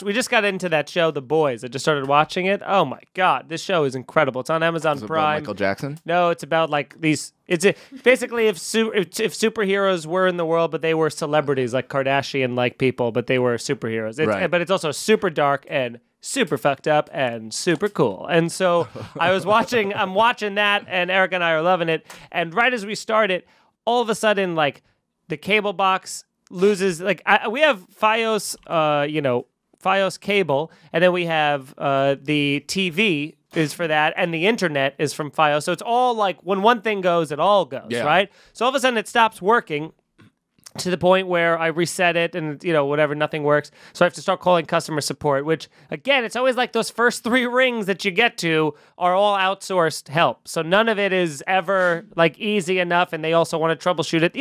we just got into that show, The Boys. I just started watching it. Oh my God, this show is incredible. It's on Amazon Prime. About Michael Jackson? No, it's about like these. Basically if superheroes were in the world, but they were celebrities like Kardashian-like people, but they were superheroes. Right. But it's also super dark and super fucked up and super cool. And so I'm watching that, and Eric and I are loving it. And right as we start it, all of a sudden, like the cable box loses. Like we have Fios, Fios cable, and then we have the TV is for that, and the internet is from Fios. So it's all like when one thing goes, it all goes, right? So all of a sudden it stops working to the point where I reset it and, whatever, nothing works. So I have to start calling customer support, which, again, it's always like those first 3 rings that you get to are all outsourced help. So none of it is ever, like, easy enough, and they also want to troubleshoot it.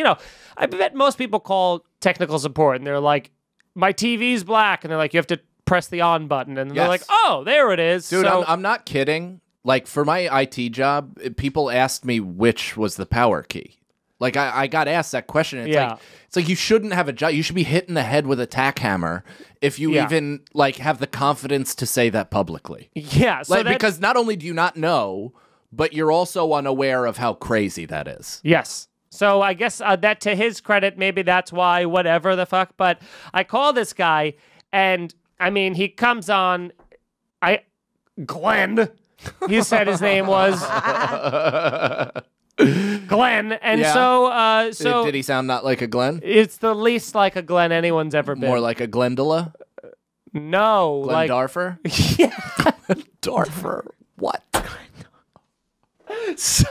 I bet most people call technical support, and they're like, my TV's black, and they're like, you have to press the on button, and they're like, oh, there it is. Dude, so, I'm not kidding. Like, for my IT job, people asked me which was the power key. Like, I got asked that question. It's like you shouldn't have a job. You should be hit in the head with a tack hammer if you even, like, have the confidence to say that publicly. Yeah. So because not only do you not know, but you're also unaware of how crazy that is. Yes. So I guess that, to his credit, maybe that's why, whatever the fuck. But I call this guy, and, I mean, he comes on. Glen, he said his name was. Glen, and so did he sound not like a Glen? It's the least like a Glen anyone's ever been. More like a Glendola? No, Glen Darfer? Yeah, Darfer. What? So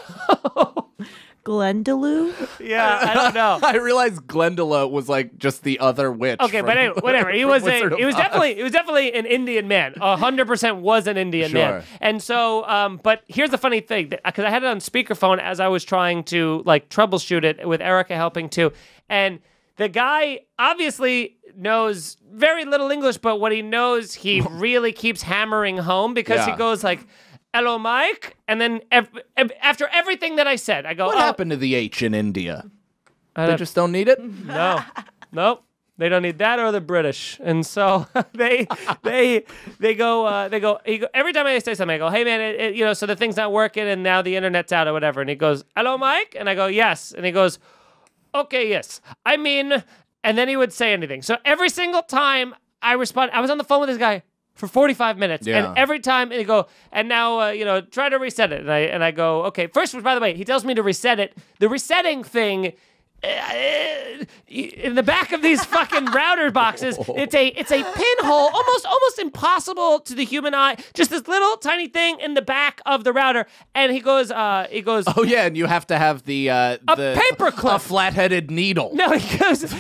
Glendaloo? Yeah, I don't know. I realized Glendola was like just the other witch. Okay, but anyway, whatever. He was definitely an Indian man. 100% was an Indian man. And so, but here's the funny thing, because I had it on speakerphone as I was trying to like troubleshoot it with Erica helping too, and the guy obviously knows very little English, but what he knows, he really keeps hammering home because he goes like, hello, Mike. And then after everything that I said, I go, what happened to the H in India? They just don't need it? No. Nope. They don't need that or the British. And so they go, every time I say something, I go, hey, man, so the thing's not working and now the internet's out or whatever. And he goes, hello, Mike? And I go, yes. And he goes, okay, yes. I mean, and then he would say anything. So every single time I respond, I was on the phone with this guy for 45 minutes. Yeah. And every time they go, and now, try to reset it. And I go, okay. First, by the way, he tells me to reset it. The resetting thing, in the back of these fucking router boxes, it's a pinhole, almost impossible to the human eye. Just this little tiny thing in the back of the router. And he goes, oh yeah, and you have to have the paperclip, a flat-headed needle. No, he goes,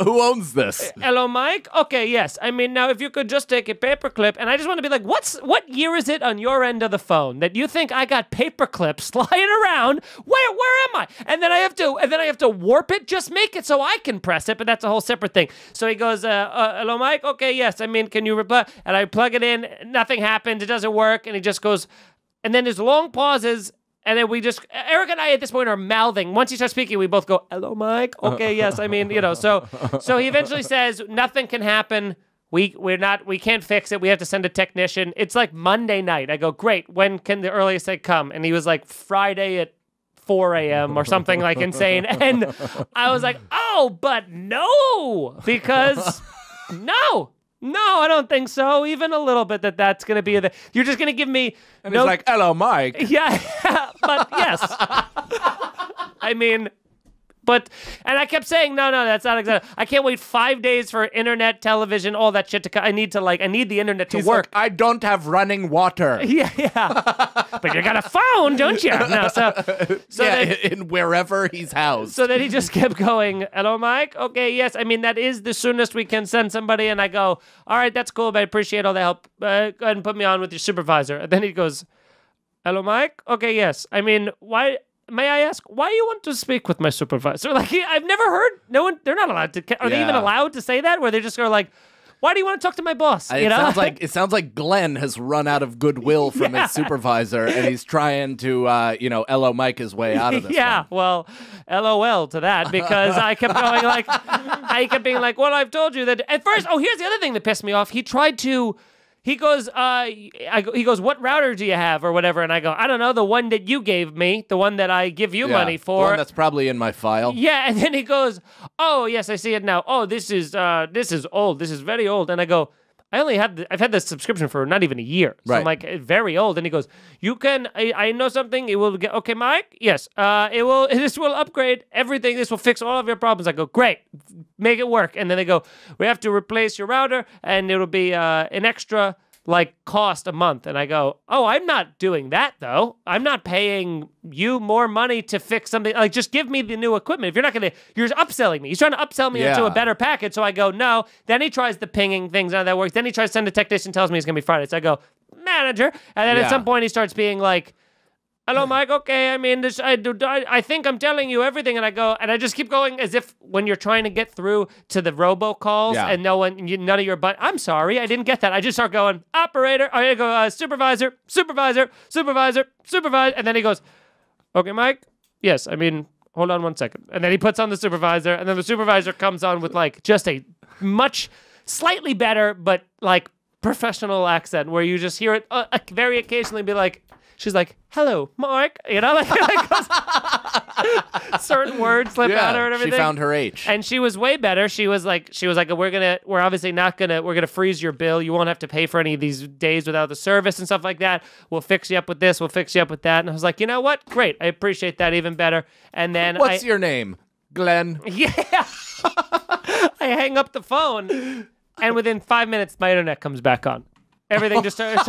who owns this? Hello, Mike? Okay, yes. I mean, now if you could just take a paperclip, and I just want to be like, what year is it on your end of the phone that you think I got paperclips lying around? Where am I? And then I have to warp it, just make it so I can press it, but that's a whole separate thing. So he goes, hello, Mike? Okay, yes. I mean, can you reply? And I plug it in, nothing happens, it doesn't work, and he just goes, and then there's long pauses, and then Eric and I at this point are mouthing. Once he starts speaking, we both go, hello, Mike? Okay, yes. I mean, so he eventually says, nothing can happen. We can't fix it. We have to send a technician. It's like Monday night. I go, great. When can the earliest they come? And he was like, Friday at 4 a.m. or something like insane. And I was like, oh, but no, because no, I don't think so. Even a little bit that's going to be you're just going to give me. And he's like, hello, Mike. Yeah, but yes. I mean, and I kept saying, no, that's not exactly. I can't wait 5 days for internet, television, all that shit to come. I need the internet to work. Like, I don't have running water. Yeah. But you got a phone, don't you? No, in wherever he's housed. So then he just kept going, hello, Mike? Okay, yes. I mean, that is the soonest we can send somebody. And I go, all right, that's cool, but I appreciate all the help. Go ahead and put me on with your supervisor. And then he goes, hello, Mike? Okay, yes. I mean, why... May I ask why you want to speak with my supervisor? Like, I've never heard. No one. They're not allowed to. Are they even allowed to say that? Where they just go like, Why do you want to talk to my boss? You know? It sounds like Glen has run out of goodwill from his supervisor, and he's trying to, LO Mike his way out of this. Yeah, well, LOL to that, because I kept going being like, well, I've told you that at first. Oh, here's the other thing that pissed me off. He goes, what router do you have or whatever? And I go, I don't know, the one that you gave me, the one that I give you money for. The one that's probably in my file. Yeah, and then he goes, oh, yes, I see it now. Oh, this is old. This is very old. And I go, I've had this subscription for not even a year. So right. I'm like, very old. And he goes, I know something. It will get, okay, Mike? Yes. This will upgrade everything. This will fix all of your problems. I go, great. Make it work. And then they go, we have to replace your router, and it'll be an extra cost a month. And I go, oh, I'm not doing that though. I'm not paying you more money to fix something. Just give me the new equipment. If you're not going to, you're upselling me. He's trying to upsell me into a better package. So I go, no. Then he tries the pinging things, none of that works. Then he tries to send a technician, tells me it's going to be Friday. So I go, manager. And then at some point he starts being like, hello, Mike. Okay, I mean, I think I'm telling you everything, and I just keep going as if when you're trying to get through to the robocalls and none of your I'm sorry, I didn't get that. I just start going operator. I go supervisor, and then he goes, okay, Mike. Yes, I mean, hold on one second, and then he puts on the supervisor, and then the supervisor comes on with just a much slightly better but professional accent where you just hear it very occasionally be like. She's like, hello, Mark. You know, certain words slip out of her and everything. She found her H. And she was way better. She was like, we're obviously not gonna, we're gonna freeze your bill. You won't have to pay for any of these days without the service and stuff like that. We'll fix you up with this. We'll fix you up with that. And I was like, you know what? Great. I appreciate that even better. And then what's your name? Glen. Yeah. I hang up the phone, and within 5 minutes, my internet comes back on. Everything just started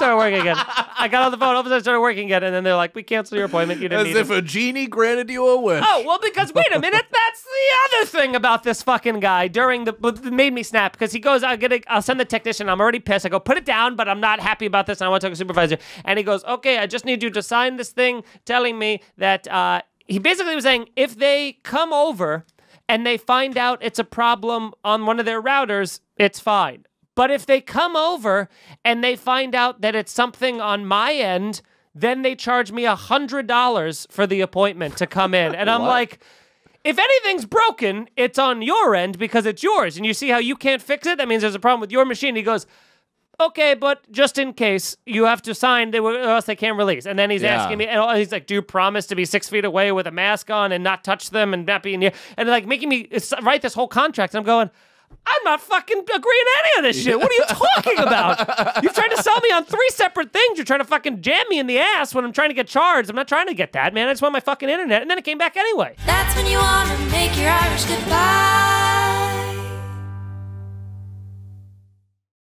working again. I got on the phone, all of a sudden started working again, and then they're like, we cancel your appointment. You didn't need As if a genie granted you a wish. Oh, well, because, wait a minute, that's the other thing about this fucking guy that made me snap, because he goes, I'll send the technician, I'm already pissed. I go, put it down, but I'm not happy about this, and I want to talk to a supervisor. And he goes, okay, I just need you to sign this thing telling me that, he basically was saying, if they come over and they find out it's a problem on one of their routers, it's fine. But if they come over and they find out that it's something on my end, then they charge me $100 for the appointment to come in. And I'm like, if anything's broken, it's on your end because it's yours. And you see how you can't fix it? That means there's a problem with your machine. He goes, okay, but just in case, you have to sign or else they can't release. And then he's asking me, and he's like, do you promise to be 6 feet away with a mask on and not touch them and not be near? And making me write this whole contract. And I'm going, I'm not fucking agreeing to any of this shit. What are you talking about? You're trying to sell me on 3 separate things. You're trying to fucking jam me in the ass when I'm trying to get charged. I'm not trying to get that, man. I just want my fucking internet. And then it came back anyway. That's when you want to make your Irish goodbye.